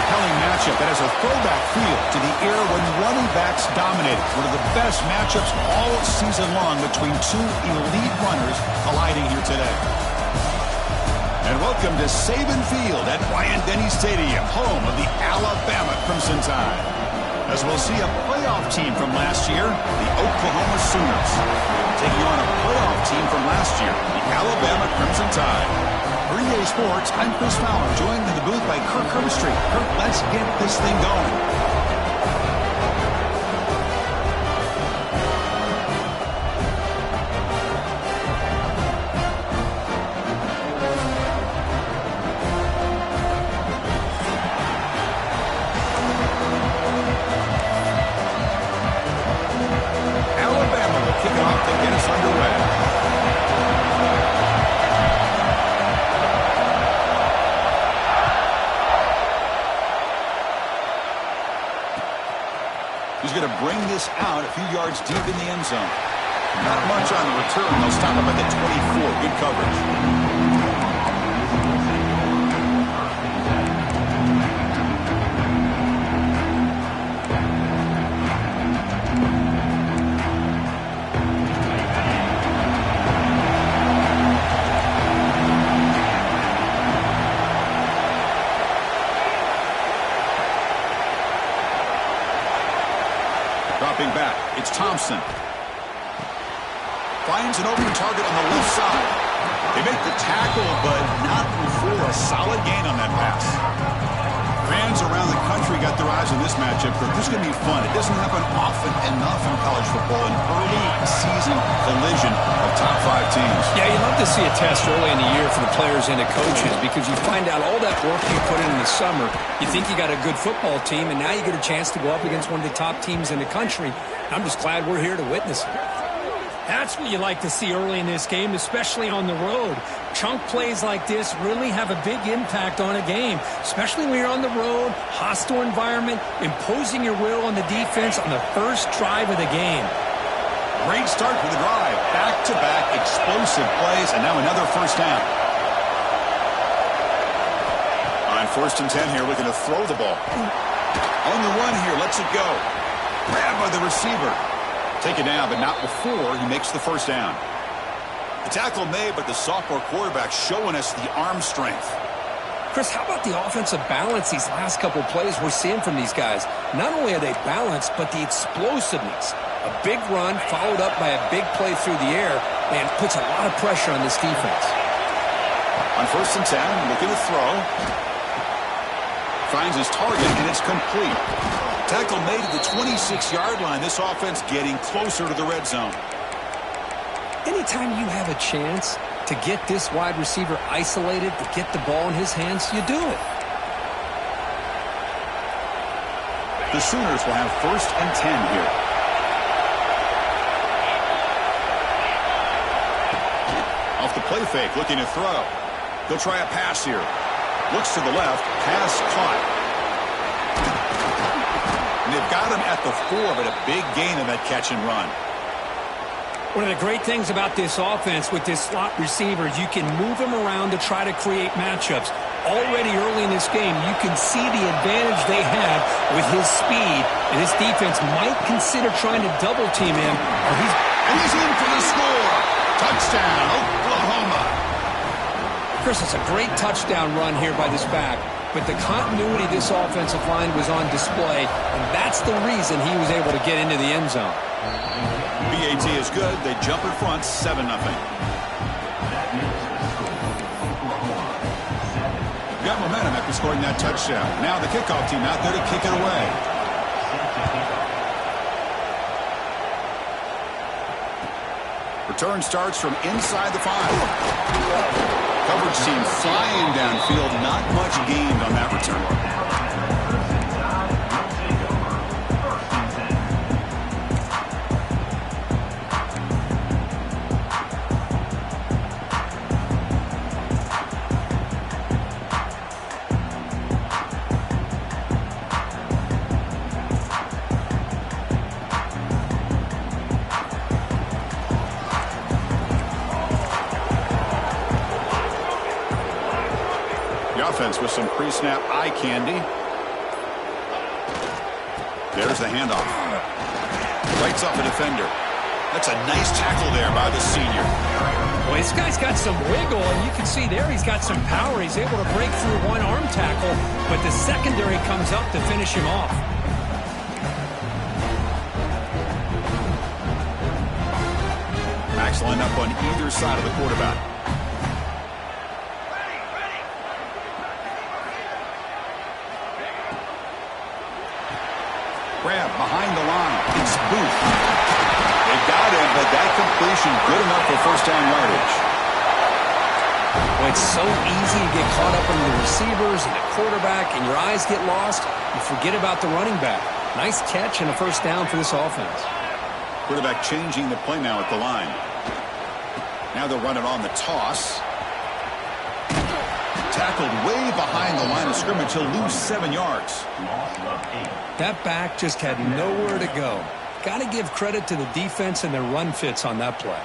compelling matchup that has a throwback feel to the era when running backs dominated. One of the best matchups all season long between two elite runners colliding here today. And welcome to Saban Field at Bryant-Denny Stadium, home of the Alabama Crimson Tide. As we'll see a playoff team from last year, the Oklahoma Sooners, taking on a playoff team from last year, the Alabama Crimson Tide. For EA Sports, I'm Chris Fowler, joined in the booth by Kirk Herbstreit. Kirk, let's get this thing going. He's going to bring this out a few yards deep in the end zone. Not much on the return. They'll stop him at the 24. Good coverage. Dropping back, it's Thompson. Finds an open target on the left side. They make the tackle, but not before a solid gain on that pass. Fans around the country got their eyes on this matchup. This is going to be fun. It doesn't happen often enough in college football, an early season collision of top 5 teams. Yeah, you love to see a test early in the year for the players and the coaches because you find out all that work you put in the summer. You think you got a good football team, and now you get a chance to go up against one of the top teams in the country. I'm just glad we're here to witness it. That's what you like to see early in this game, especially on the road. Chunk plays like this really have a big impact on a game, especially when you're on the road, hostile environment, imposing your will on the defense on the first drive of the game. Great start for the drive. Back-to-back explosive plays, and now another first down. On 1st and 10 here, looking to throw the ball. On the run here, lets it go. Grab by the receiver. Take it down, but not before he makes the first down. The tackle made, but the sophomore quarterback showing us the arm strength. Chris, how about the offensive balance these last couple plays we're seeing from these guys? Not only are they balanced, but the explosiveness. A big run followed up by a big play through the air and puts a lot of pressure on this defense. On 1st and 10, looking to throw. Finds his target, and it's complete. Tackle made at the 26-yard line. This offense getting closer to the red zone. Anytime you have a chance to get this wide receiver isolated, to get the ball in his hands, you do it. The Sooners will have 1st and 10 here. Off the play fake, looking to throw. He'll try a pass here. Looks to the left, pass caught. And they've got him at the 4, but a big gain in that catch and run. One of the great things about this offense with this slot receiver, you can move him around to try to create matchups. Already early in this game, you can see the advantage they have with his speed, and this defense might consider trying to double team him. And he's in for the score. Touchdown, Oklahoma. Chris, it's a great touchdown run here by this back, but the continuity of this offensive line was on display, and that's the reason he was able to get into the end zone. BAT is good. They jump in front, 7-0. Got momentum after scoring that touchdown. Now the kickoff team out there to kick it away. Return starts from inside the 5. Coverage team flying downfield. Not much gained on that return. Offense with some pre-snap eye candy. There's the handoff. Lights up a defender. That's a nice tackle there by the senior. Well, this guy's got some wiggle, and you can see there he's got some power. He's able to break through one arm tackle, but the secondary comes up to finish him off. Backs lined up on either side of the quarterback. Grab behind the line. It's Booth. They got him, but that completion good enough for first down yardage. Well, it's so easy to get caught up in the receivers and the quarterback, and your eyes get lost. You forget about the running back. Nice catch and a first down for this offense. Quarterback changing the play now at the line. Now they'll run it on the toss. Tackled way behind the line of scrimmage. He'll lose 7 yards. That back just had nowhere to go. Got to give credit to the defense and their run fits on that play.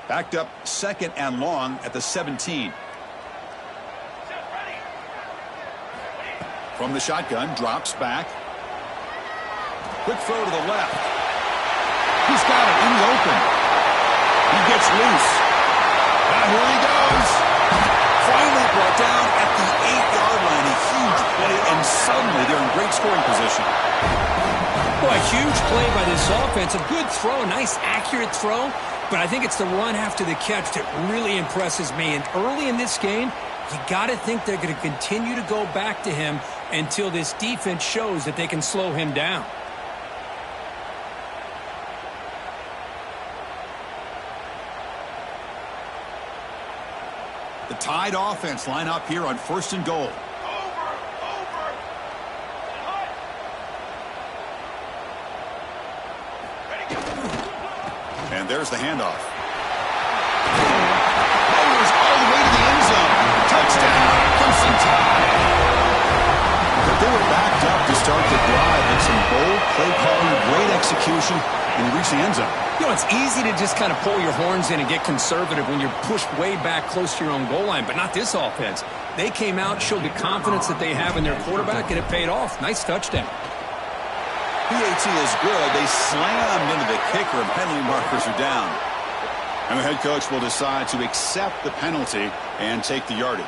Backed up 2nd and long at the 17. From the shotgun, drops back. Quick throw to the left. He's got it in the open. He gets loose. Now here he goes. Finally brought down at the 8-yard line. A huge play, and suddenly they're in great scoring position. Boy, a huge play by this offense. A good throw, nice accurate throw. But I think it's the run after the catch that really impresses me. And early in this game, you got to think they're going to continue to go back to him until this defense shows that they can slow him down. The Tide offense line up here on 1st and goal. And there's the handoff. Powers all the way to the end zone. Touchdown, Crimson Tide. But they were backed up to start the drive, and some bold play calling, great execution, and they reach the end zone. You know, it's easy to just kind of pull your horns in and get conservative when you're pushed way back close to your own goal line, but not this offense. They came out, showed the confidence that they have in their quarterback, and it paid off. Nice touchdown. PAT is good. They slammed into the kicker, and penalty markers are down. And the head coach will decide to accept the penalty and take the yardage.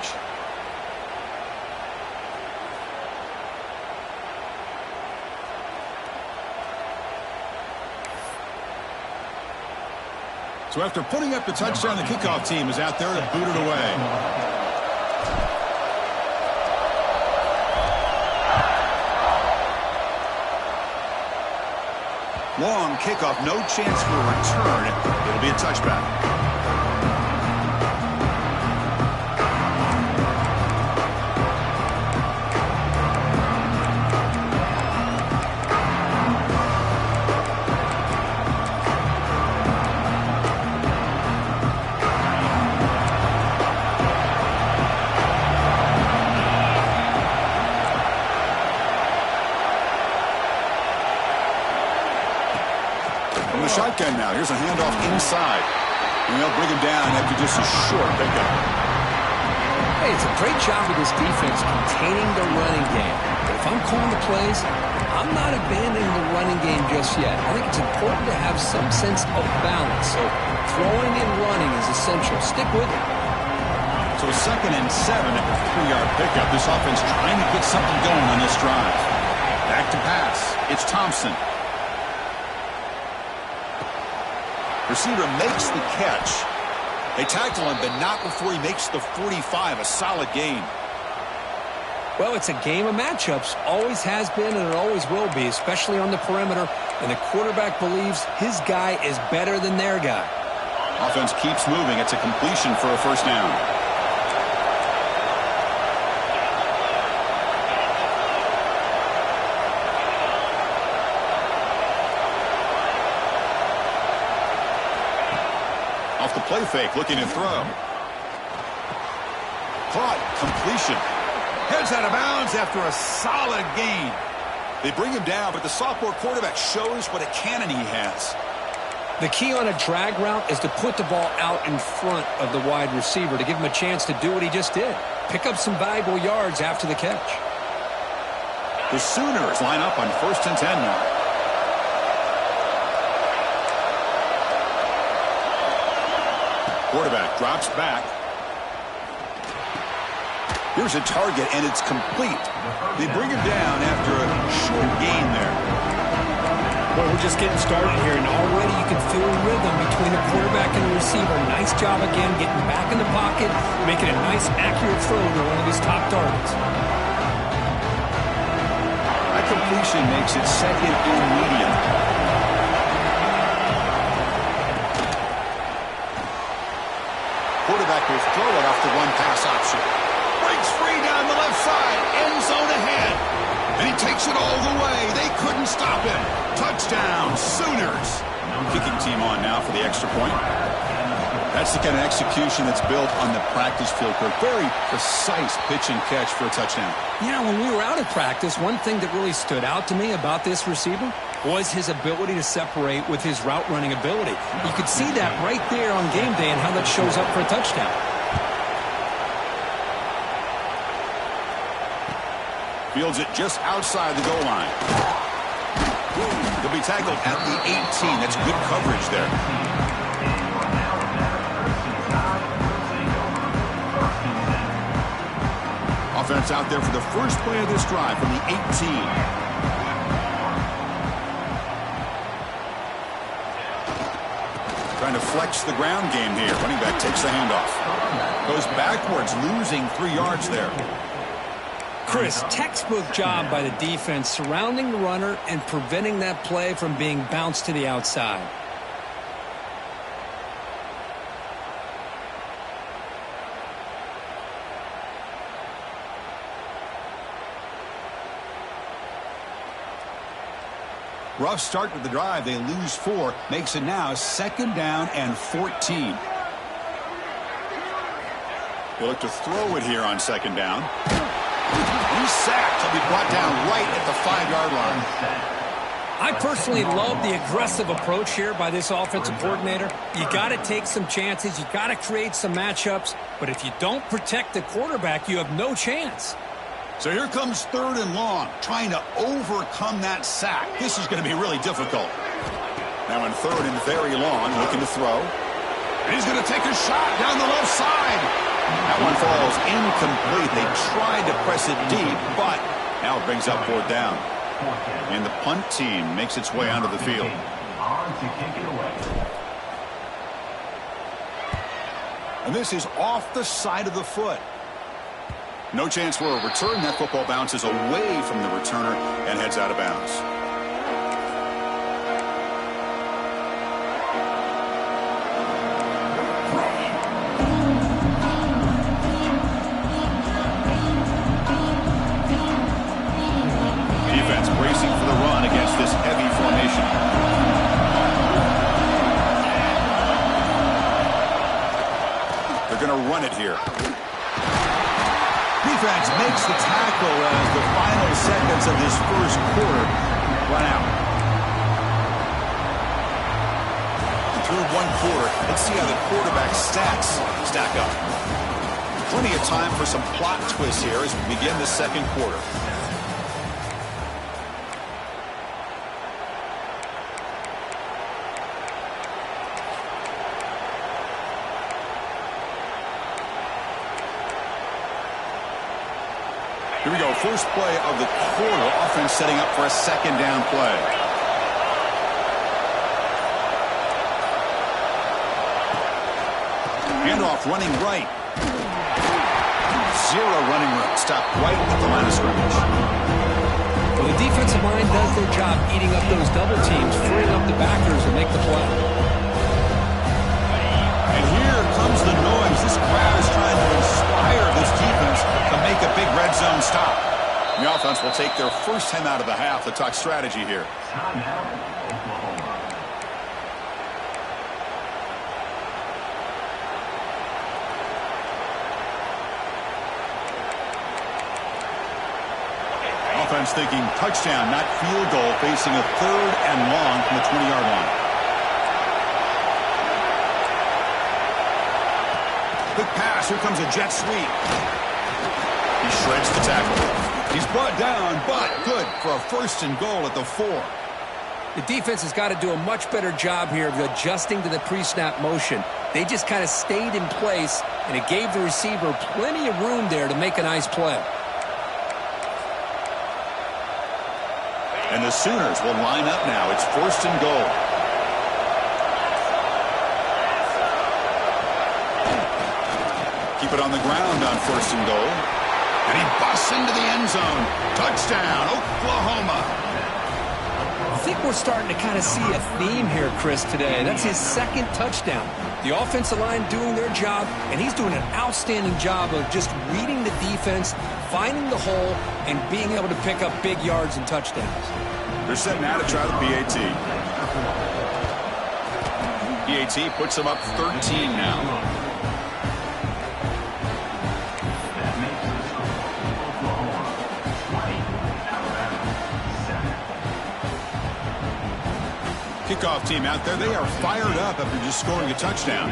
So after putting up the touchdown, the kickoff team is out there to boot it away. Long kickoff, no chance for a return. It'll be a touchback. Shotgun now. Here's a handoff inside. And they'll bring him down after just a short pickup. Hey, it's a great job of this defense containing the running game. But if I'm calling the plays, I'm not abandoning the running game just yet. I think it's important to have some sense of balance. So throwing and running is essential. Stick with it. So 2nd and 7 at the 3-yard pickup. This offense trying to get something going on this drive. Back to pass. It's Thompson. Receiver makes the catch. They tackle him, but not before he makes the 45, a solid gain. Well, it's a game of matchups. Always has been and it always will be, especially on the perimeter. And the quarterback believes his guy is better than their guy. Offense keeps moving. It's a completion for a first down. Off the play fake, looking to throw. Caught, completion. Heads out of bounds after a solid gain. They bring him down, but the sophomore quarterback shows what a cannon he has. The key on a drag route is to put the ball out in front of the wide receiver to give him a chance to do what he just did. Pick up some valuable yards after the catch. The Sooners line up on 1st and 10 now. Quarterback drops back. Here's a target, and it's complete. They bring him down after a short gain there. Well, we're just getting started here, and already you can feel a rhythm between the quarterback and the receiver. Nice job again getting back in the pocket, making a nice, accurate throw to one of his top targets. That completion makes it 2nd and medium. Quarterback will throw it off the one-pass option. Breaks free down the left side. End zone ahead. And he takes it all the way. They couldn't stop him. Touchdown, Sooners. Kicking team on now for the extra point. That's the kind of execution that's built on the practice field. Very precise pitch and catch for a touchdown. Yeah, when we were out of practice, one thing that really stood out to me about this receiver was his ability to separate with his route running ability. You could see that right there on game day and how that shows up for a touchdown. Fields it just outside the goal line. He'll be tackled at the 18. That's good coverage there. Offense out there for the first play of this drive from the 18. Trying to flex the ground game here. Running back takes the handoff. Goes backwards, losing 3 yards there. Chris, textbook job by the defense surrounding the runner and preventing that play from being bounced to the outside. Rough start to the drive. They lose 4. Makes it now 2nd down and 14. They look to throw it here on 2nd down. He's sacked. He'll be brought down right at the 5-yard line. I personally love the aggressive approach here by this offensive coordinator. You got to take some chances. You got to create some matchups. But if you don't protect the quarterback, you have no chance. So here comes 3rd and long, trying to overcome that sack. This is going to be really difficult. Now in 3rd and very long, looking to throw. And he's going to take a shot down the left side. That one falls incomplete. They tried to press it deep, but now it brings up 4th down. And the punt team makes its way onto the field. And this is off the side of the foot. No chance for a return. That football bounces away from the returner and heads out of bounds. Defense bracing for the run against this heavy formation. They're going to run it here. Defense makes the tackle as the final seconds of this first quarter run out. Through 1 quarter, let's see how the quarterback stats stack up. Plenty of time for some plot twists here as we begin the 2nd quarter. Here we go, first play of the quarter. Offense setting up for a 2nd down play. Handoff running right. Zero running room. Stop right at the line of scrimmage. Well, the defensive line does their job eating up those double teams, freeing up the backers to make the play. And here comes the noise. This crowd is trying to inspire this defense to make a big red zone stop. The offense will take their first time out of the half to talk strategy here. Offense thinking touchdown, not field goal, facing a 3rd and long from the 20-yard line. Quick pass. Here comes a jet sweep. He shreds the tackle. He's brought down, but good for a 1st and goal at the 4. The defense has got to do a much better job here of adjusting to the pre-snap motion. They just kind of stayed in place, and it gave the receiver plenty of room there to make a nice play. And the Sooners will line up now. It's 1st and goal. Keep it on the ground on 1st and goal. And he busts into the end zone. Touchdown, Oklahoma. I think we're starting to kind of see a theme here, Chris, today. That's his 2nd touchdown. The offensive line doing their job, and he's doing an outstanding job of just reading the defense, finding the hole, and being able to pick up big yards and touchdowns. They're setting out to try the PAT. PAT puts them up 13 now. Kickoff team out there. They are fired up after just scoring a touchdown.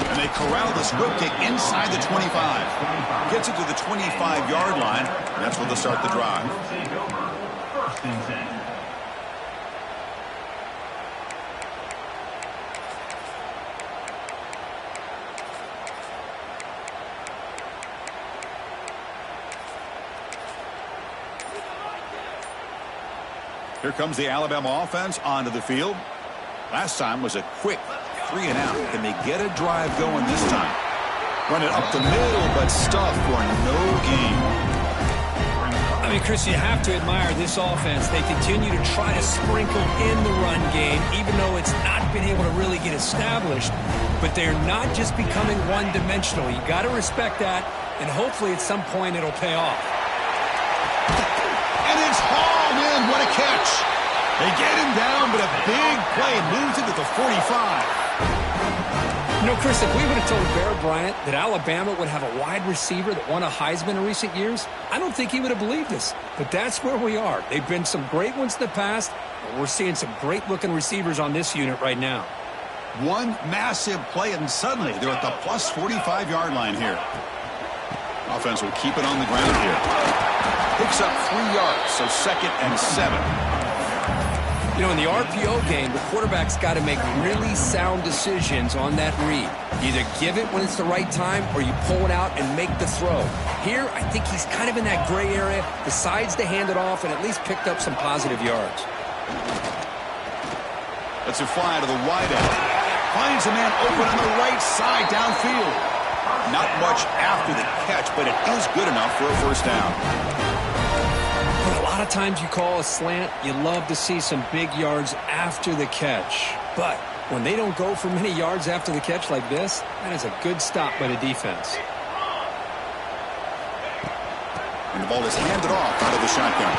And they corral the squib kick inside the 25. Gets it to the 25-yard line. And that's where they'll start the drive. Here comes the Alabama offense onto the field. Last time was a quick 3 and out. Can they get a drive going this time? Run it up the middle, but stuff for no gain. I mean, Chris, you have to admire this offense. They continue to try to sprinkle in the run game, even though it's not been able to really get established. But they're not just becoming one-dimensional. You got to respect that, and hopefully at some point it'll pay off. And it's hauled in. What a catch. They get him down, but a big play moves it to the 45. You know, Chris, if we would have told Bear Bryant that Alabama would have a wide receiver that won a Heisman in recent years, I don't think he would have believed us. But that's where we are. They've been some great ones in the past, but we're seeing some great-looking receivers on this unit right now. One massive play, and suddenly they're at the plus 45-yard line here. Offense will keep it on the ground here. Picks up 3 yards, so 2nd and 7. You know, in the RPO game, the quarterback's got to make really sound decisions on that read. You either give it when it's the right time or you pull it out and make the throw. Here, I think he's kind of in that gray area, decides to hand it off and at least picked up some positive yards. That's a fly to the wide end. Finds a man open on the right side downfield. Not much after the catch, but it is good enough for a first down. A lot of times you call a slant, you love to see some big yards after the catch. But when they don't go for many yards after the catch like this, that is a good stop by the defense. And the ball is handed off out of the shotgun.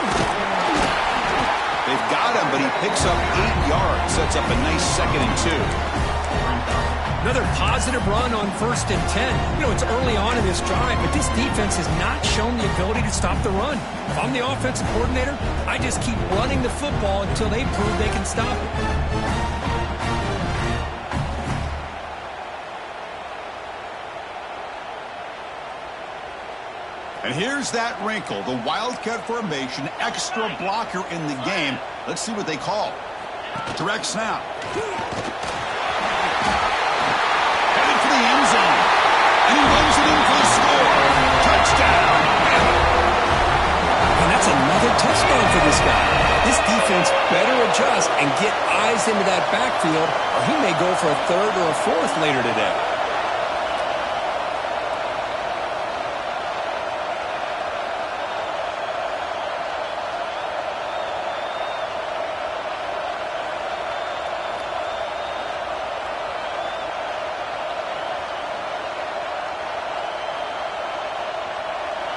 They've got him, but he picks up 8 yards. Sets up a nice 2nd and 2. Another positive run on 1st and 10. You know, it's early on in this drive, but this defense has not shown the ability to stop the run. If I'm the offensive coordinator, I just keep running the football until they prove they can stop it. And here's that wrinkle, the Wildcat formation, extra blocker in the game. Let's see what they call. Direct snap. Headed for the end zone. And he runs it in for the score. Touchdown. down. And that's another touchdown for this guy. This defense better adjust and get eyes into that backfield, or he may go for a third or a fourth later today.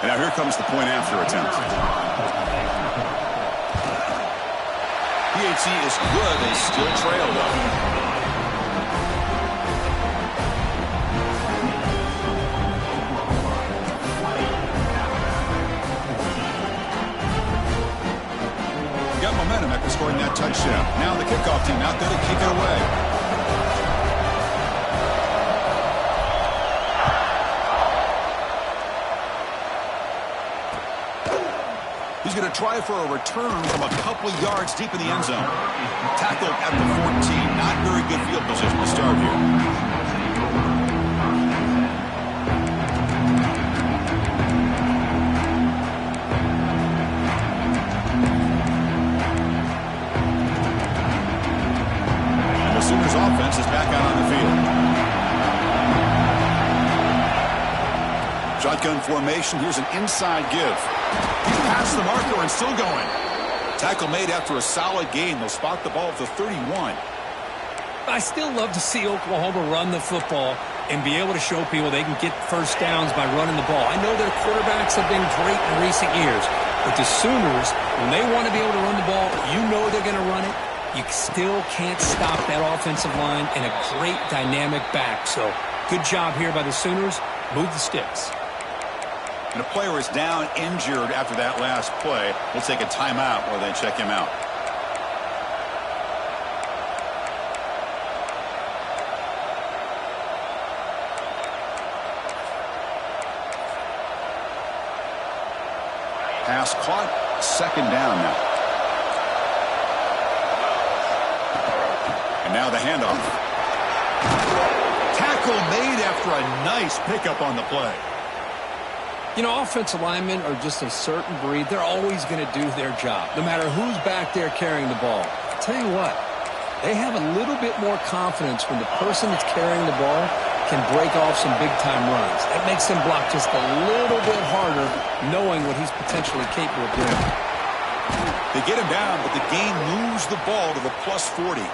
And now here comes the point after attempt. PAT is good. They still trail, though. Got momentum after scoring that touchdown. Now the kickoff team out there to kick it away. He's going to try for a return from a couple of yards deep in the end zone. Tackled at the 14. Not very good field position to start here. And the Sooners offense is back out on the field. Shotgun formation. Here's an inside give. He's past the marker and still going. Tackle made after a solid gain. They'll spot the ball at the 31. I still love to see Oklahoma run the football and be able to show people they can get first downs by running the ball. I know their quarterbacks have been great in recent years, but the Sooners, when they want to be able to run the ball, you know they're going to run it. You still can't stop that offensive line and a great dynamic back. So good job here by the Sooners. Move the sticks. And a player is down injured after that last play. We'll take a timeout while they check him out. Pass caught. Second down now. And now the handoff. Tackle made after a nice pickup on the play. You know, offensive linemen are just a certain breed. They're always going to do their job, no matter who's back there carrying the ball. I'll tell you what, they have a little bit more confidence when the person that's carrying the ball can break off some big-time runs. That makes them block just a little bit harder, knowing what he's potentially capable of doing. They get him down, but the game moves the ball to the plus 40.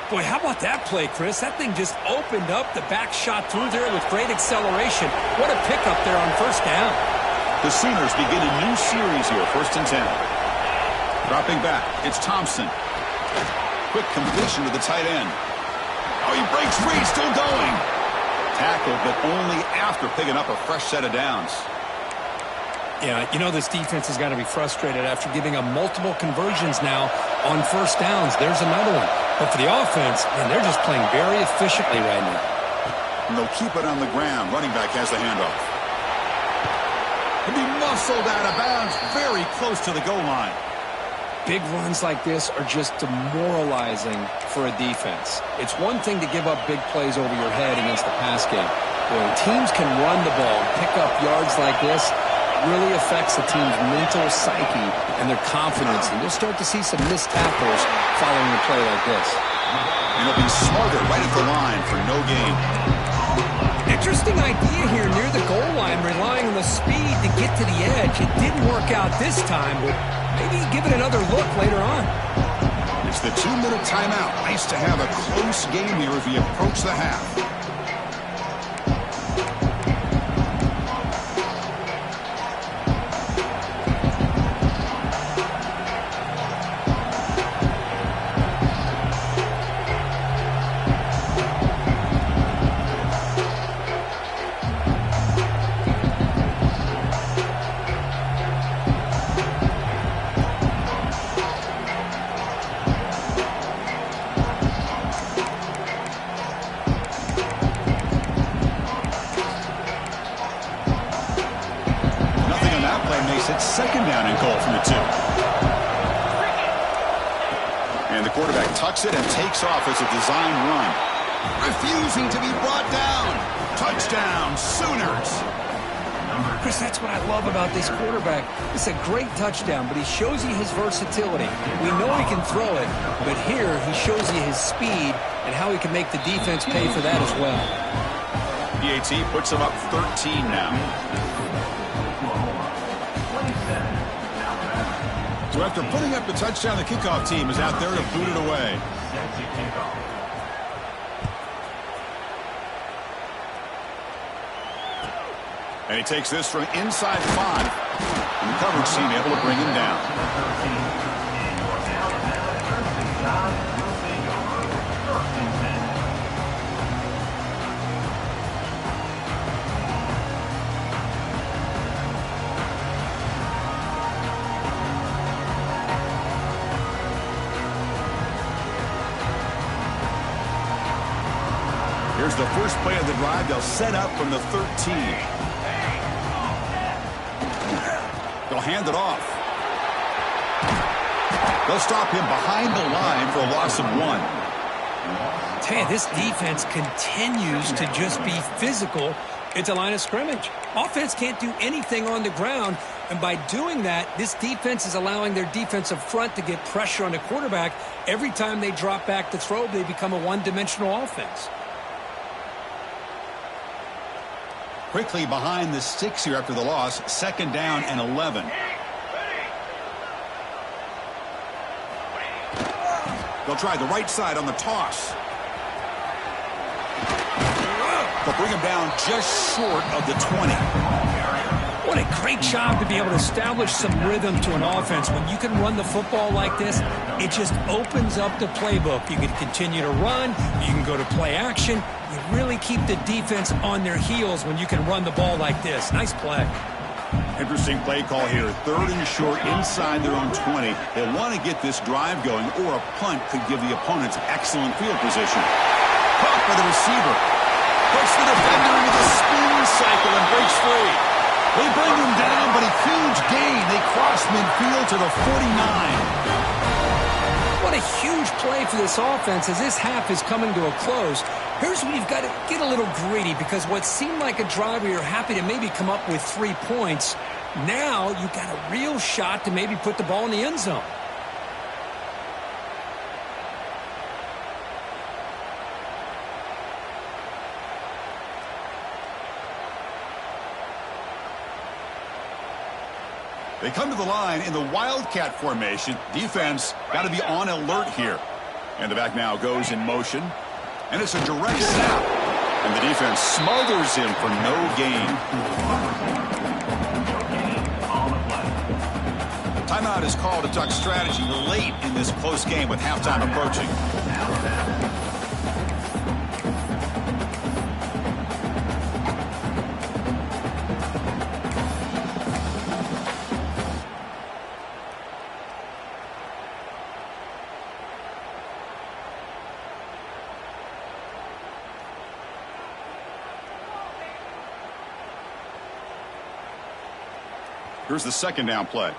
Boy, how about that play, Chris? That thing just opened up. The back shot through there with great acceleration. What a pickup there on first down. The Sooners begin a new series here, 1st and 10. Dropping back, it's Thompson. Quick completion to the tight end. Oh, he breaks free, still going. Tackled, but only after picking up a fresh set of downs. Yeah, you know this defense has got to be frustrated after giving up multiple conversions now on first downs. There's another one. But for the offense, man, they're just playing very efficiently right now. And they'll keep it on the ground. Running back has the handoff. And he muscled out of bounds very close to the goal line. Big runs like this are just demoralizing for a defense. It's one thing to give up big plays over your head against the pass game. When teams can run the ball and pick up yards like this, really affects the team's mental psyche and their confidence. And you'll start to see some missed tackles following a play like this. And he'll be smothered right at the line for no gain. Interesting idea here near the goal line, relying on the speed to get to the edge. It didn't work out this time, but maybe give it another look later on. It's the 2-minute timeout. Nice to have a close game here as we approach the half. It's second down and goal from the 2. And the quarterback tucks it and takes off as a design run. Refusing to be brought down. Touchdown, Sooners. Chris, that's what I love about this quarterback. It's a great touchdown, but he shows you his versatility. We know he can throw it, but here he shows you his speed and how he can make the defense pay for that as well. PAT puts him up 13 now. So after putting up the touchdown, the kickoff team is out there to boot it away. And he takes this from inside 5. And the coverage team able to bring him down. Here's the first play of the drive. They'll set up from the 13. They'll hand it off. They'll stop him behind the line for a loss of 1. Tell you, this defense continues to just be physical at the line of scrimmage. Offense can't do anything on the ground, and by doing that, this defense is allowing their defensive front to get pressure on the quarterback. Every time they drop back to throw, they become a one-dimensional offense. Quickly behind the 6 here after the loss. 2nd down and 11. They'll try the right side on the toss. They'll bring him down just short of the 20. What a great job to be able to establish some rhythm to an offense. When you can run the football like this, it just opens up the playbook. You can continue to run. You can go to play action. You really keep the defense on their heels when you can run the ball like this. Nice play. Interesting play call here. 3rd and short inside their own 20. They want to get this drive going, or a punt could give the opponents excellent field position. Caught by the receiver. Puts the defender into the spin cycle and breaks free. They bring him down, but a huge gain. They cross midfield to the 49. What a huge play for this offense as this half is coming to a close. Here's where you've got to get a little greedy, because what seemed like a drive where you're happy to maybe come up with 3 points, now you've got a real shot to maybe put the ball in the end zone. They come to the line in the Wildcat formation. Defense got to be on alert here. And the back now goes in motion. And it's a direct snap. And the defense smothers him for no gain. Timeout is called to talk strategy late in this close game with halftime approaching. Here's the 2nd down play.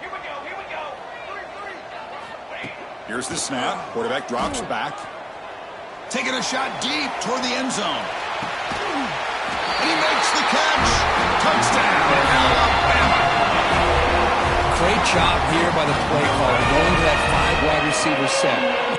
Here we go. Here's the snap. Quarterback drops back. Taking a shot deep toward the end zone. And he makes the catch. Touchdown, Alabama. Great job here by the play caller, going to that 5 wide receiver set.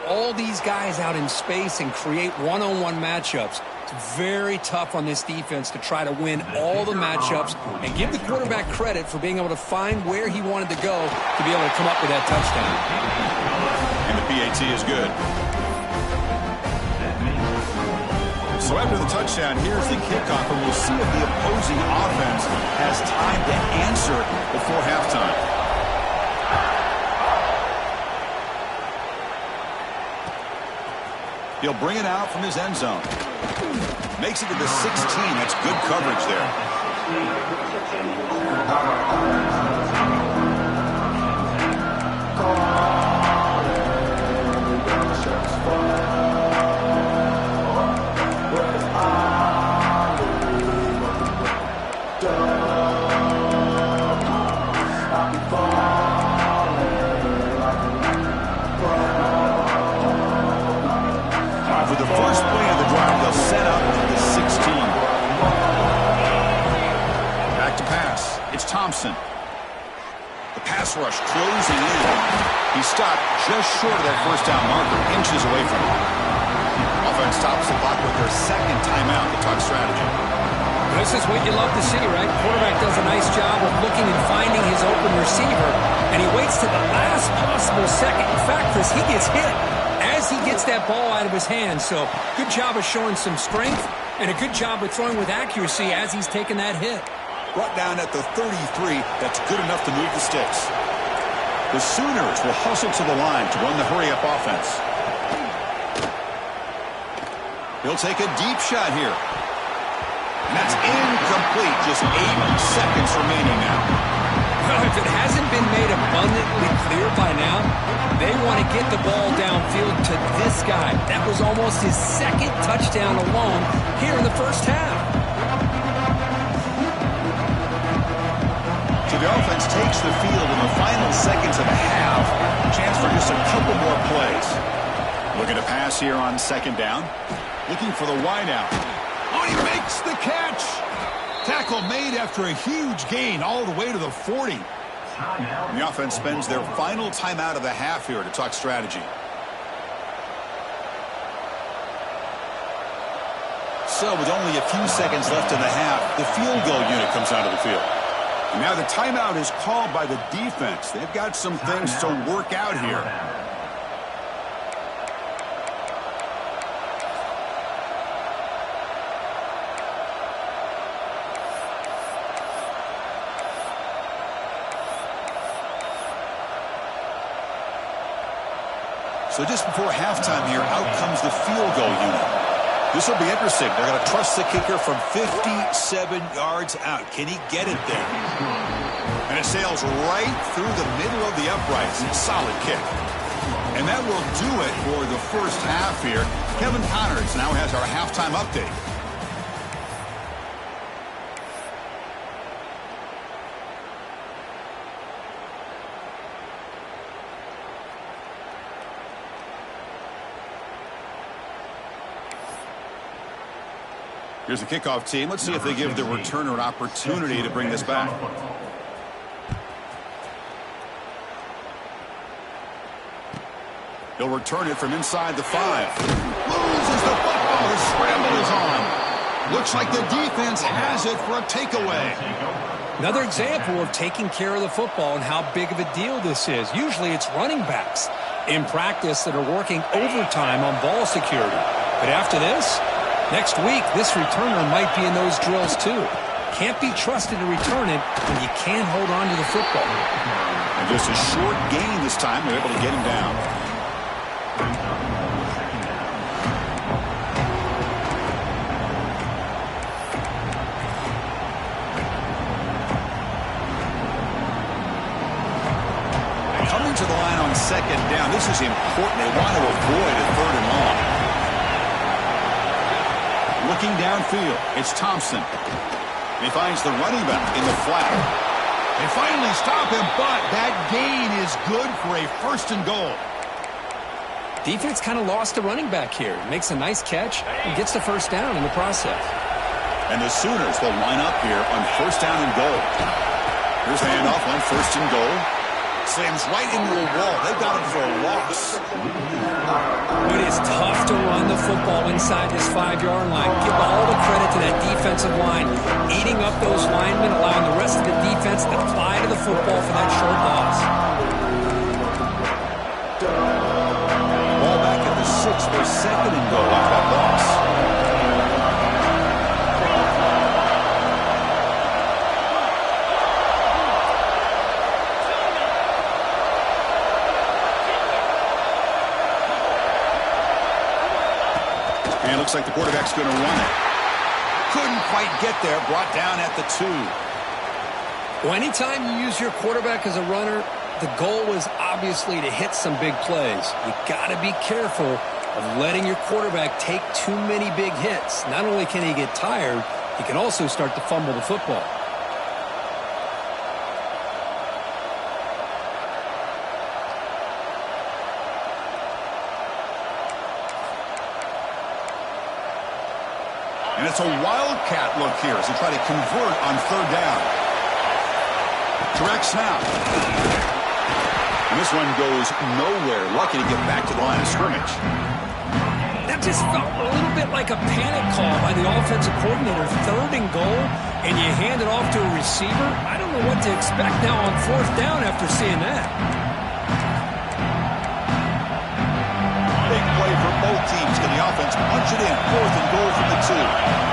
All these guys out in space and create one-on-one matchups. It's very tough on this defense to try to win all the matchups and give the quarterback credit for being able to find where he wanted to go to be able to come up with that touchdown. And the PAT is good. So after the touchdown, here's the kickoff, and we'll see if the opposing offense has time to answer before halftime. He'll bring it out from his end zone. Makes it to the 16. That's good coverage there. For the first play of the drive, they'll set up the 16. Back to pass. It's Thompson. The pass rush closing in. He stopped just short of that first down marker, inches away from it. Offense stops the clock with their second timeout to talk strategy. This is what you love to see, right? Quarterback does a nice job of looking and finding his open receiver, and he waits to the last possible second. In fact, Chris, he gets hit as he gets that ball out of his hands. So good job of showing some strength and a good job of throwing with accuracy as he's taking that hit. Brought down at the 33. That's good enough to move the sticks. The Sooners will hustle to the line to run the hurry-up offense. He'll take a deep shot here. And that's incomplete. Just 8 seconds remaining now. Well, if it hasn't been made abundantly clear by now, they want to get the ball downfield to this guy. That was almost his second touchdown alone here in the first half. So the offense takes the field in the final seconds of the half. Chance for just a couple more plays. Looking to pass here on second down. Looking for the wideout. Oh, he makes the catch. Tackle made after a huge gain all the way to the 40. The offense spends their final timeout of the half here to talk strategy. So with only a few seconds left in the half, the field goal unit comes out of the field. And now the timeout is called by the defense. They've got some things to work out here. So just before halftime here, out comes the field goal unit. This will be interesting. They're going to trust the kicker from 57 yards out. Can he get it there? And it sails right through the middle of the uprights. Solid kick. And that will do it for the first half here. Kevin Connors now has our halftime update. Here's the kickoff team. Let's see if they give the returner an opportunity to bring this back. He'll return it from inside the 5. Loses the football. The scramble is on. Looks like the defense has it for a takeaway. Another example of taking care of the football and how big of a deal this is. Usually it's running backs in practice that are working overtime on ball security. But after this, next week, this returner might be in those drills too. Can't be trusted to return it when you can't hold on to the football. And just a short gain this time. They're able to get him down. Coming to the line on second down. This is important. They want to avoid a 3rd and long. Looking downfield, it's Thompson. He finds the running back in the flat. They finally stop him, but that gain is good for a 1st and goal. Defense kind of lost a running back here. Makes a nice catch and gets the first down in the process. And the Sooners will line up here on 1st down and goal. Here's the handoff on 1st and goal. Slams right into a wall. They got him for a loss. It is tough to run the football inside this 5-yard line. Give all the credit to that defensive line. Eating up those linemen, allowing the rest of the defense to fly to the football for that short loss. Ball back at the 6 for 2nd and goal off that loss. Looks like the quarterback's going to run it. Couldn't quite get there. Brought down at the 2. Well, anytime you use your quarterback as a runner, the goal is obviously to hit some big plays. You got to be careful of letting your quarterback take too many big hits. Not only can he get tired, he can also start to fumble the football. And it's a wildcat look here as they try to convert on 3rd down. Direct snap. And this one goes nowhere. Lucky to get back to the line of scrimmage. That just felt a little bit like a panic call by the offensive coordinator. 3rd and goal, and you hand it off to a receiver. I don't know what to expect now on 4th down after seeing that. Big play for both teams. Can the offense punch it in? 4th and goal from the 2.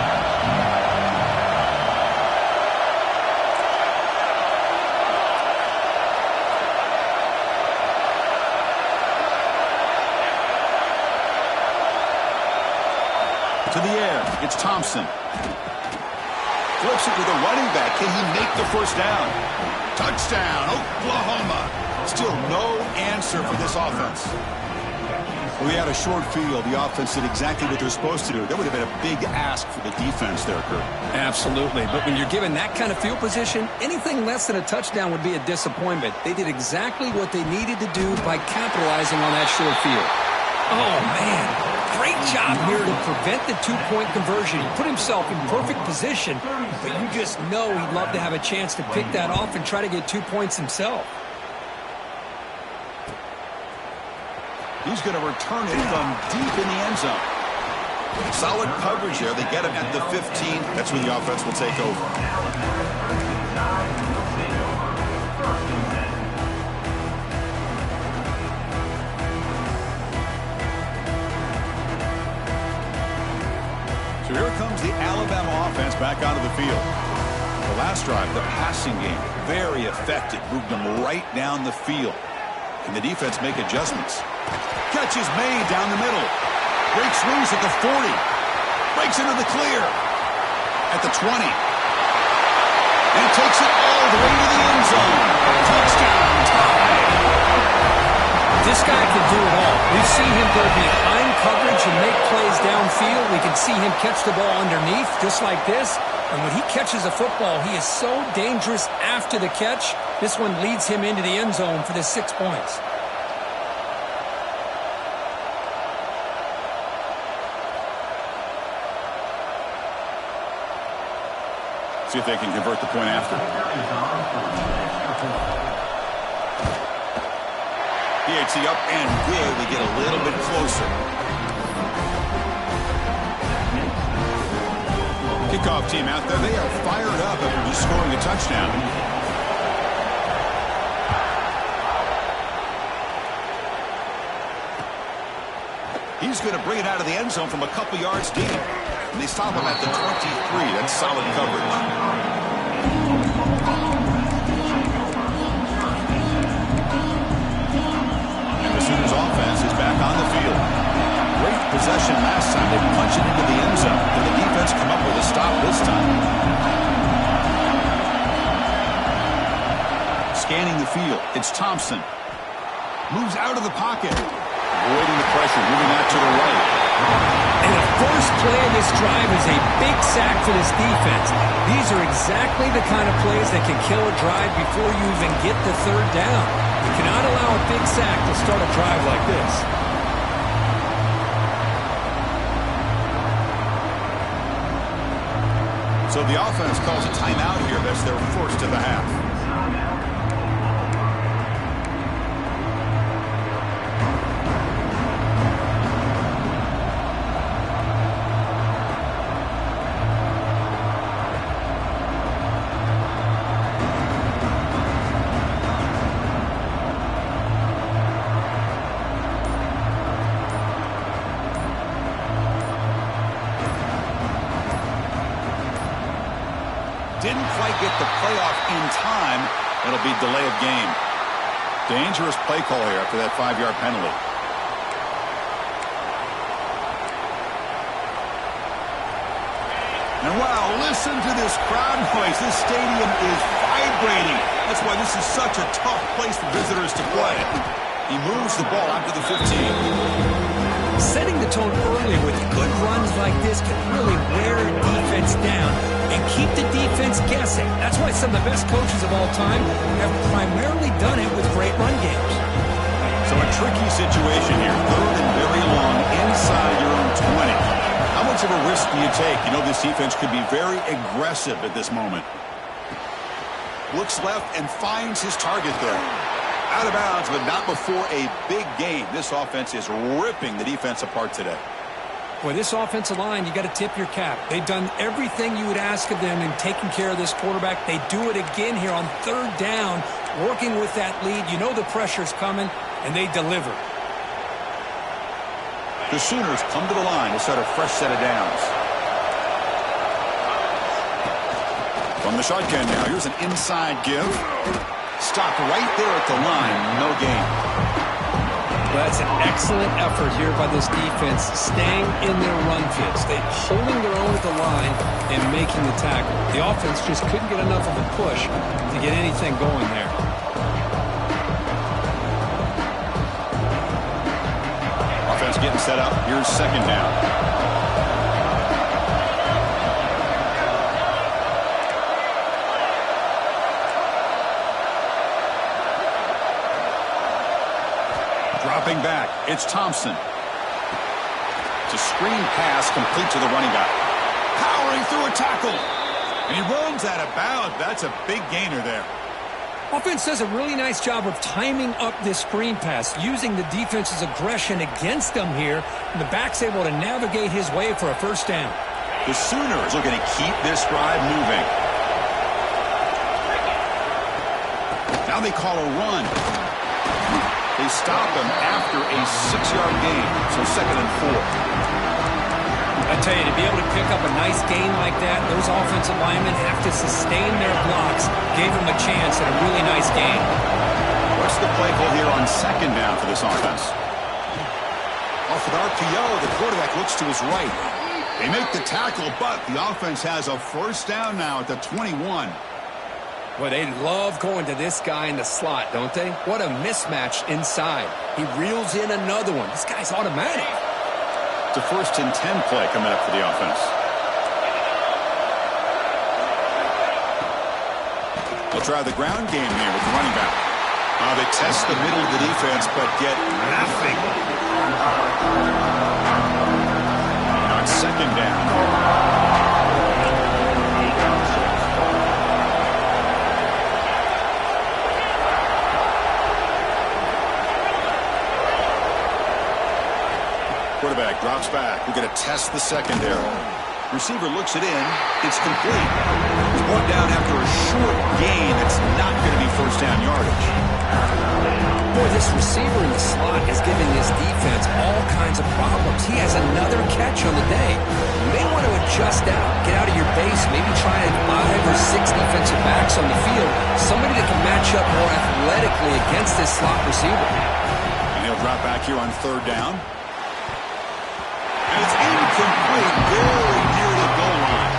To the air, it's Thompson. Flips it to the running back. Can he make the 1st down? Touchdown, Oklahoma. Still no answer for this offense. We had a short field. The offense did exactly what they're supposed to do. That would have been a big ask for the defense there, Kurt. Absolutely. But when you're given that kind of field position, anything less than a touchdown would be a disappointment. They did exactly what they needed to do by capitalizing on that short field. Oh, man. Great job here to prevent the 2-point conversion. He put himself in perfect position, but you just know he'd love to have a chance to pick that off and try to get 2 points himself. He's going to return it from deep in the end zone. Solid coverage there. They get him at the 15. That's when the offense will take over. So here comes the Alabama offense back onto the field. The last drive, the passing game, very effective. Moved them right down the field. Can the defense make adjustments? Catch is made down the middle. Breaks loose at the 40. Breaks into the clear. At the 20. And takes it all the way to the end zone. Touchdown tie. This guy can do it all. We've seen him go behind coverage and make plays downfield. We can see him catch the ball underneath just like this. And when he catches a football, he is so dangerous after the catch. This one leads him into the end zone for the 6 points. See if they can convert the point after. PHC up and good. We get a little bit closer. Kickoff team out there. They are fired up after just scoring a touchdown. He's going to bring it out of the end zone from a couple yards deep. And they stop him at the 23. That's solid coverage. And the Sooners offense is back on the field. Great possession last time. They punch it into the end zone. And the defense come up with a stop this time. Scanning the field. It's Thompson. Moves out of the pocket. Avoiding the pressure. Moving out to the right. And the first play of this drive is a big sack for this defense. These are exactly the kind of plays that can kill a drive before you even get the 3rd down. You cannot allow a big sack to start a drive like this. So the offense calls a timeout here. That's their first of the half. Didn't quite get the playoff in time. It'll be delay of game. Dangerous play call here after that 5-yard penalty. And wow, listen to this crowd noise. This stadium is vibrating. That's why this is such a tough place for visitors to play. He moves the ball out to the 15. Setting the tone early with good runs like this can really wear a defense down and keep the defense guessing. That's why some of the best coaches of all time have primarily done it with great run games. So a tricky situation here. Third and very long inside your own 20. How much of a risk do you take? You know this defense could be very aggressive at this moment. Looks left and finds his target there. Out of bounds, but not before a big game. This offense is ripping the defense apart today. Boy, this offensive line, you got to tip your cap. They've done everything you would ask of them in taking care of this quarterback. They do it again here on third down, working with that lead. You know the pressure's coming, and they deliver. The Sooners come to the line to set a fresh set of downs. From the shotgun now, here's an inside give. Stopped right there at the line, no gain. Well, that's an excellent effort here by this defense, staying in their run fits. They're holding their own at the line and making the tackle. The offense just couldn't get enough of a push to get anything going there. Offense getting set up. Here's second down. Dropping back, it's Thompson. It's a screen pass complete to the running back. Powering through a tackle. And he runs out of bounds. That's a big gainer there. Offense does a really nice job of timing up this screen pass, using the defense's aggression against them here. And the back's able to navigate his way for a first down. The Sooners looking to keep this drive moving. Now they call a run. They stop him after a 6-yard gain, so 2nd and 4. I tell you, to be able to pick up a nice gain like that, those offensive linemen have to sustain their blocks. Gave them a chance at a really nice gain. What's the play call here on 2nd down for this offense? Off with RPO, the quarterback looks to his right. They make the tackle, but the offense has a first down now at the 21. Well, they love going to this guy in the slot, don't they? What a mismatch inside. He reels in another one. This guy's automatic. It's a 1st and 10 play coming up for the offense. They'll try the ground game here with the running back. They test the middle of the defense, but get nothing. Now it's 2nd down. Quarterback drops back. We're going to test the secondary. Receiver looks it in. It's complete. He's brought down after a short gain. It's not going to be first down yardage. Boy, this receiver in the slot is giving this defense all kinds of problems. He has another catch on the day. You may want to adjust out, get out of your base, maybe try 5 or 6 defensive backs on the field. Somebody that can match up more athletically against this slot receiver. And he'll drop back here on 3rd down. And it's incomplete, very near the goal line.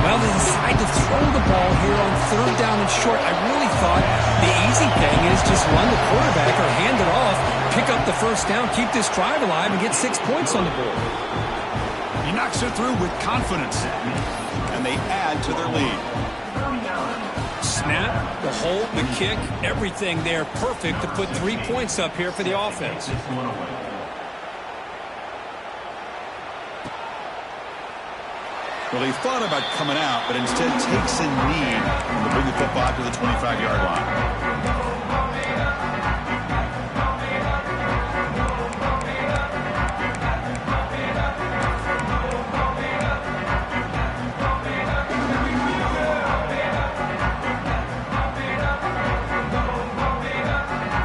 Well, they decide to throw the ball here on 3rd down and short. I really thought the easy thing is just run the quarterback or hand it off, pick up the first down, keep this drive alive, and get 6 points on the board. He knocks it through with confidence, and they add to their lead. Snap, the hold, the kick, everything there perfect to put 3 points up here for the offense. Well, he thought about coming out, but instead takes a knee to bring the football to the 25-yard line.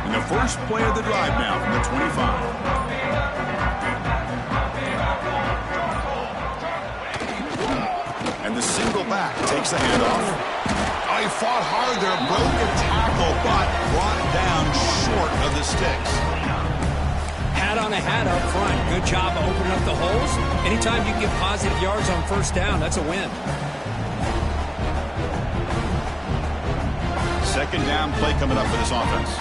And the first play of the drive now from the 25. And the single back takes the handoff. Oh, he fought hard there, broke a tackle, but brought down short of the sticks. Had on the hat up front. Good job of opening up the holes. Anytime you get positive yards on first down, that's a win. Second down play coming up for this offense.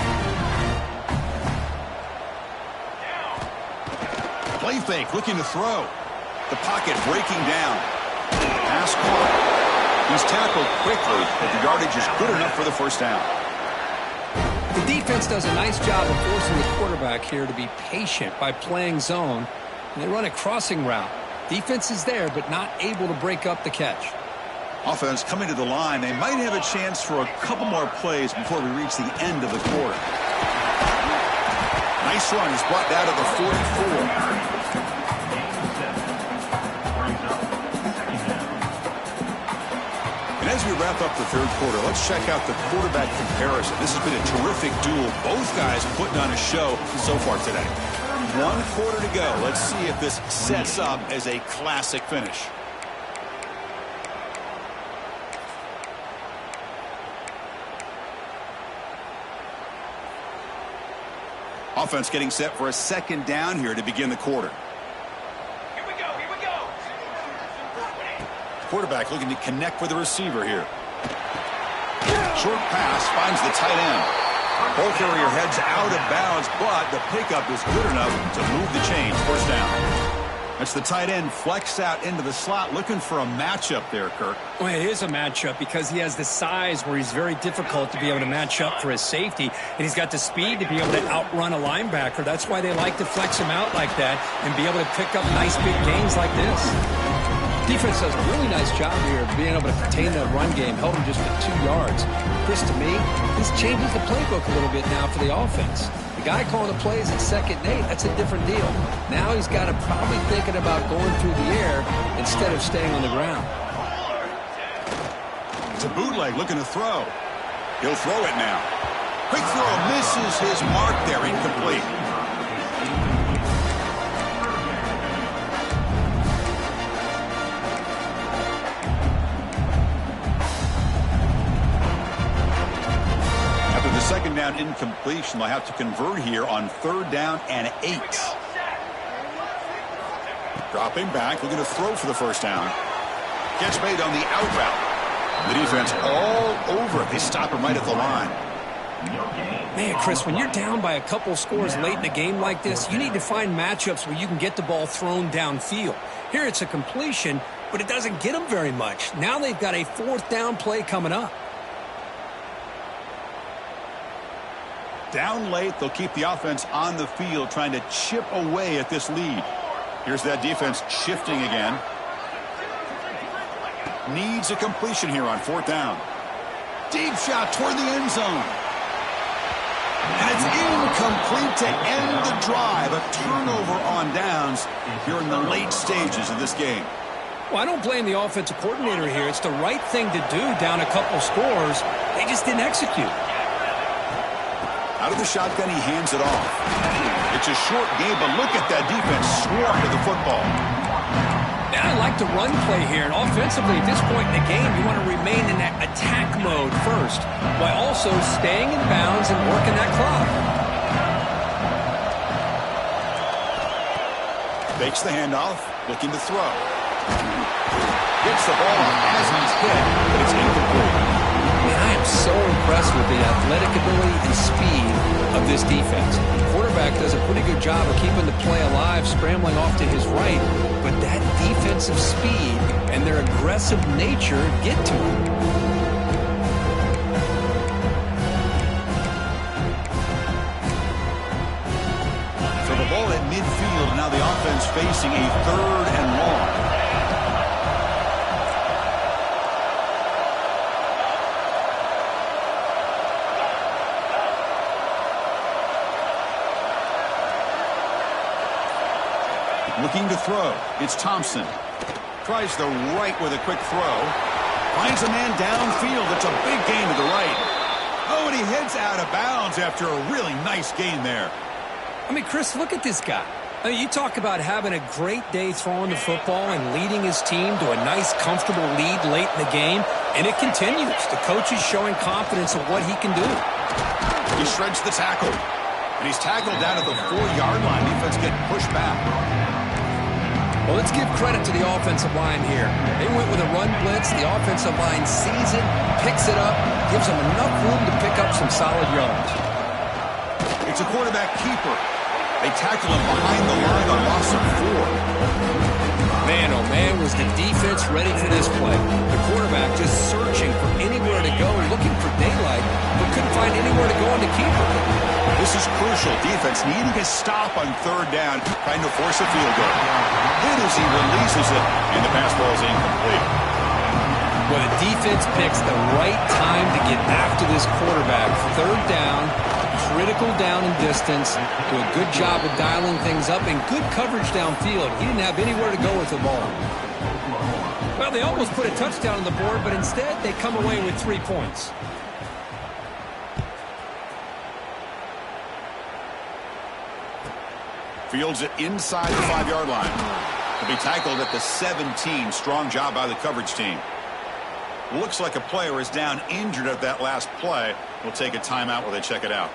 Play fake, looking to throw. The pocket breaking down. Pass caught. He's tackled quickly, but the yardage is good enough for the first down. The defense does a nice job of forcing the quarterback here to be patient by playing zone. And they run a crossing route. Defense is there, but not able to break up the catch. Offense coming to the line. They might have a chance for a couple more plays before we reach the end of the quarter. Nice run. He's brought down to the 44. And as we wrap up the third quarter, let's check out the quarterback comparison. This has been a terrific duel. Both guys putting on a show so far today. 1 quarter to go. Let's see if this sets up as a classic finish. Offense getting set for a second down here to begin the quarter. Here we go, here we go. Quarterback looking to connect with the receiver here. Short pass finds the tight end. Ball carrier heads out of bounds, but the pickup is good enough to move the chains. First down. That's the tight end flexed out into the slot, looking for a matchup there, Kirk. Well, it is a matchup because he has the size where he's very difficult to be able to match up for his safety, and he's got the speed to be able to outrun a linebacker. That's why they like to flex him out like that and be able to pick up nice big gains like this. Defense does a really nice job here of being able to contain that run game, held him just for 2 yards. Chris, to me, this changes the playbook a little bit now for the offense. The guy calling the plays at 2nd and 8, that's a different deal. Now he's got to probably thinking about going through the air instead of staying on the ground. It's a bootleg looking to throw. He'll throw it now. Quick throw misses his mark there, incomplete. After the second down incompletion, they'll have to convert here on 3rd down and 8. Dropping back, looking to throw for the first down. Catch made on the out route. The defense all over it. They stop him right at the line. Man, Chris, when you're down by a couple scores late in a game like this, you need to find matchups where you can get the ball thrown downfield. Here it's a completion, but it doesn't get them very much. Now they've got a 4th down play coming up. Down late, they'll keep the offense on the field trying to chip away at this lead. Here's that defense shifting again. Needs a completion here on 4th down. Deep shot toward the end zone. And it's incomplete to end the drive. A turnover on downs here in the late stages of this game. Well, I don't blame the offensive coordinator here. It's the right thing to do down a couple scores. They just didn't execute. Out of the shotgun, he hands it off. It's a short game, but look at that defense swarm to the football. Now I like the run play here, and offensively at this point in the game, you want to remain in that attack mode first, while also staying in bounds and working that clock. Fakes the handoff, looking to throw. Gets the ball as he's hit, but it's incomplete. Man, I am so impressed with the athletic ability and speed of this defense. The quarterback does a pretty good job of keeping the play alive, scrambling off to his right, but that defensive speed and their aggressive nature get to him. So the ball at midfield, and now the offense facing a 3rd and long. Looking to throw. It's Thompson. Tries the right with a quick throw. Finds a man downfield. It's a big gain to the right. Oh, and he heads out of bounds after a really nice gain there. I mean, Chris, look at this guy. I mean, you talk about having a great day throwing the football and leading his team to a nice, comfortable lead late in the game, and it continues. The coach is showing confidence of what he can do. He shreds the tackle. And he's tackled down at the 4-yard line. Defense getting pushed back. Well, let's give credit to the offensive line here. They went with a run blitz. The offensive line sees it, picks it up, gives them enough room to pick up some solid yards. It's a quarterback keeper. They tackle him behind the line on loss of 4. Man, oh man, was the defense ready for this play. The quarterback just searching for anywhere to go, looking for daylight, but couldn't find anywhere to go on the keeper. This is crucial. Defense needing a stop on 3rd down, trying to force a field goal. Hit as he releases it, and the pass ball is incomplete. Well, the defense picks the right time to get after this quarterback. 3rd down, critical down and distance. Do a good job of dialing things up and good coverage downfield. He didn't have anywhere to go with the ball. Well, they almost put a touchdown on the board, but instead they come away with 3 points. Fields it inside the 5-yard line. To be tackled at the 17. Strong job by the coverage team. Looks like a player is down injured at that last play. We'll take a timeout while they check it out.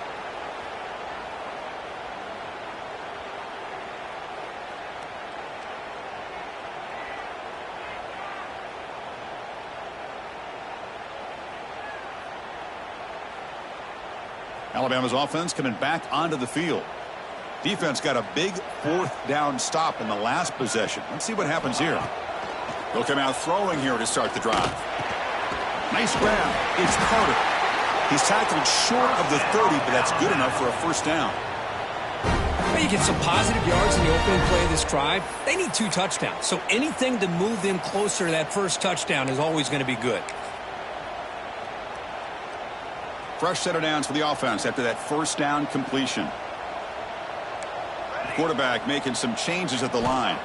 Alabama's offense coming back onto the field. Defense got a big 4th down stop in the last possession. Let's see what happens here. They'll come out throwing here to start the drive. Nice grab. It's Carter. He's tackled short of the 30, but that's good enough for a 1st down. Well, you get some positive yards in the opening play of this drive. They need 2 touchdowns, so anything to move them closer to that 1st touchdown is always going to be good. Fresh set of downs for the offense after that 1st down completion. Quarterback making some changes at the line.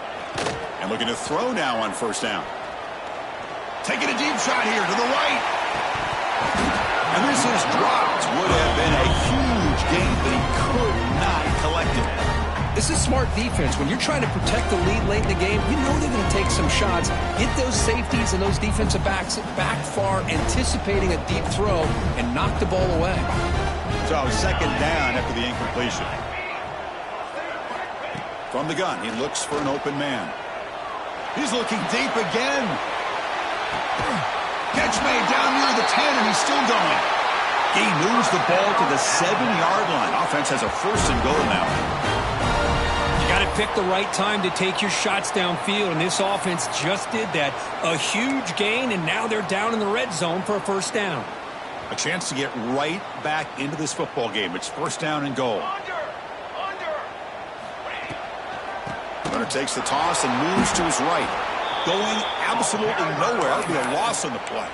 And looking to throw now on 1st down. Taking a deep shot here to the right. And this is dropped. Would have been a huge gain, but he could not collect it. This is smart defense. When you're trying to protect the lead late in the game, you know they're going to take some shots. Get those safeties and those defensive backs back far, anticipating a deep throw, and knock the ball away. So 2nd down after the incompletion. From the gun, he looks for an open man. He's looking deep again. Catch made down near the 10, and he's still going. He moves the ball to the 7-yard line. Offense has a 1st and goal now. You got to pick the right time to take your shots downfield, and this offense just did that. A huge gain, and now they're down in the red zone for a 1st down. A chance to get right back into this football game. It's 1st down and goal. Runner takes the toss and moves to his right. Going absolutely nowhere. That'll be a loss on the play.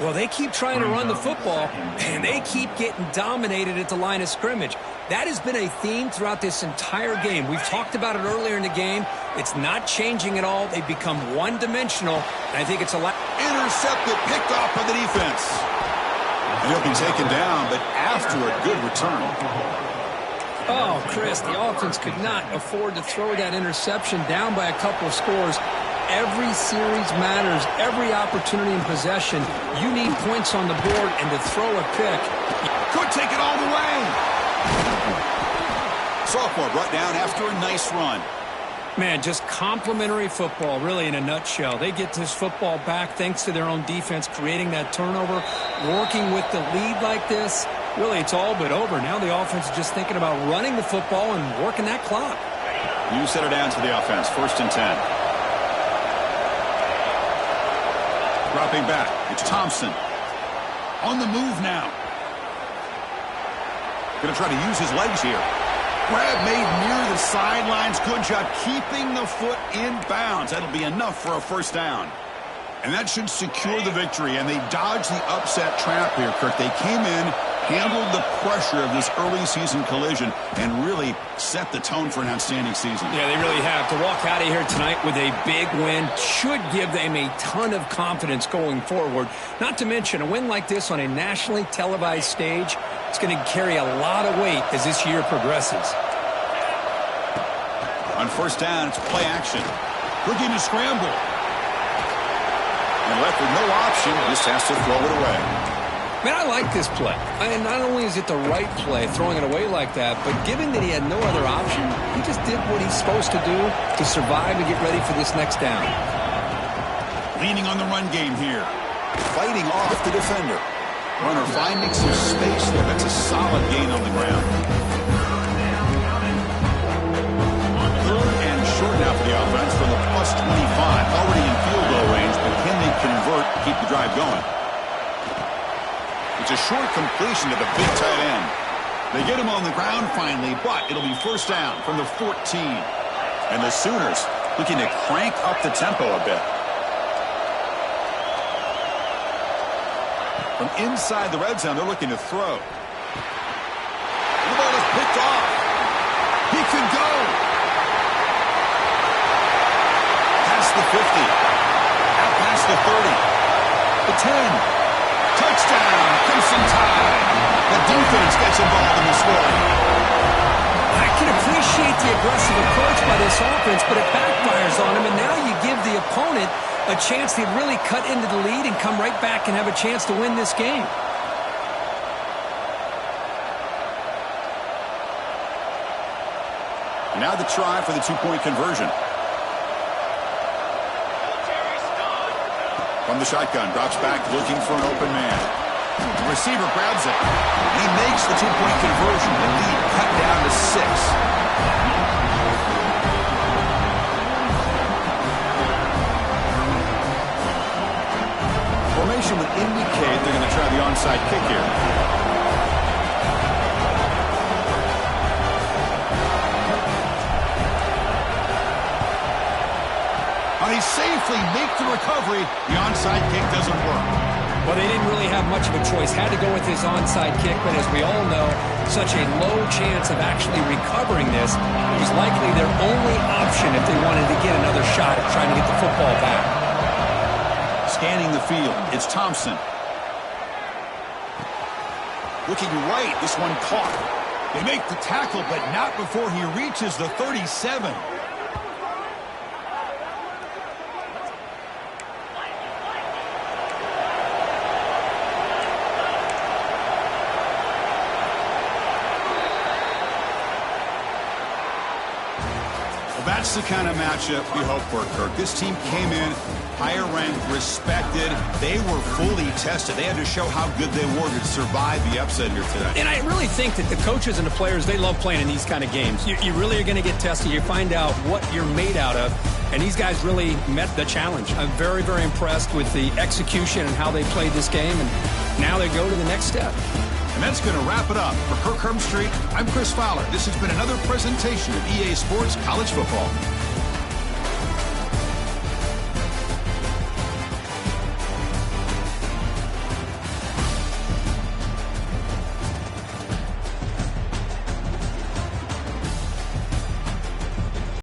Well, they keep trying to run the football, and they keep getting dominated at the line of scrimmage. That has been a theme throughout this entire game. We've talked about it earlier in the game. It's not changing at all. They've become one-dimensional, and I think it's a lot. Intercepted, picked off by the defense. And he'll be taken down, but after a good return. Oh, Chris, the offense could not afford to throw that interception down by a couple of scores. Every series matters. Every opportunity in possession. You need points on the board, and to throw a pick. Could take it all the way. Sophomore brought down after a nice run. Man, just complimentary football, really, in a nutshell. They get this football back thanks to their own defense, creating that turnover, working with the lead like this. Really, it's all but over. Now the offense is just thinking about running the football and working that clock. New set of downs for the offense. 1st and 10. Dropping back. It's Thompson. On the move now. Going to try to use his legs here. Grab made near the sidelines. Good job keeping the foot in bounds. That'll be enough for a 1st down. And that should secure the victory. And they dodged the upset trap here, Kirk. They came in, handled the pressure of this early season collision, and really set the tone for an outstanding season. Yeah, they really have. To walk out of here tonight with a big win should give them a ton of confidence going forward. Not to mention, a win like this on a nationally televised stage, it's going to carry a lot of weight as this year progresses. On 1st down, it's play action. Looking to scramble. And left with no option, just has to throw it away. Man, I like this play. And not only is it the right play, throwing it away like that, but given that he had no other option, he just did what he's supposed to do to survive and get ready for this next down. Leaning on the run game here. Fighting off the defender. Runner finding some space there. That's a solid gain on the ground. Third and short now for the offense from the +25. Already in field goal range, but can they convert, keep the drive going? It's a short completion to the big tight end. They get him on the ground finally, but it'll be first down from the 14. And the Sooners looking to crank up the tempo a bit. From inside the red zone, they're looking to throw. The ball is picked off. He could go. Past the 50. Out past the 30. The 10. Touchdown, Crimson Tide. The defense gets involved in the scoring. I can appreciate the aggressive approach by this offense, but it backfires on him, and now you give the opponent a chance to really cut into the lead and come right back and have a chance to win this game. Now the try for the two-point conversion. From the shotgun, drops back looking for an open man. The receiver grabs it. He makes the two-point conversion. The lead cut down to 6. Formation would indicate they're going to try the onside kick here. He safely makes the recovery. The onside kick doesn't work. Well, they didn't really have much of a choice. Had to go with his onside kick, but as we all know, such a low chance of actually recovering this. It was likely their only option if they wanted to get another shot at trying to get the football back. Scanning the field, it's Thompson. Looking right, this one caught. They make the tackle, but not before he reaches the 37. That's the kind of matchup we hope for, Kirk. This team came in higher ranked, respected. They were fully tested. They had to show how good they were to survive the upset here today. And I really think that the coaches and the players, they love playing in these kind of games. You really are going to get tested. You find out what you're made out of. And these guys really met the challenge. I'm very, very impressed with the execution and how they played this game. And now they go to the next step. And that's going to wrap it up. For Kirk Herbstreit, I'm Chris Fowler. This has been another presentation of EA Sports College Football.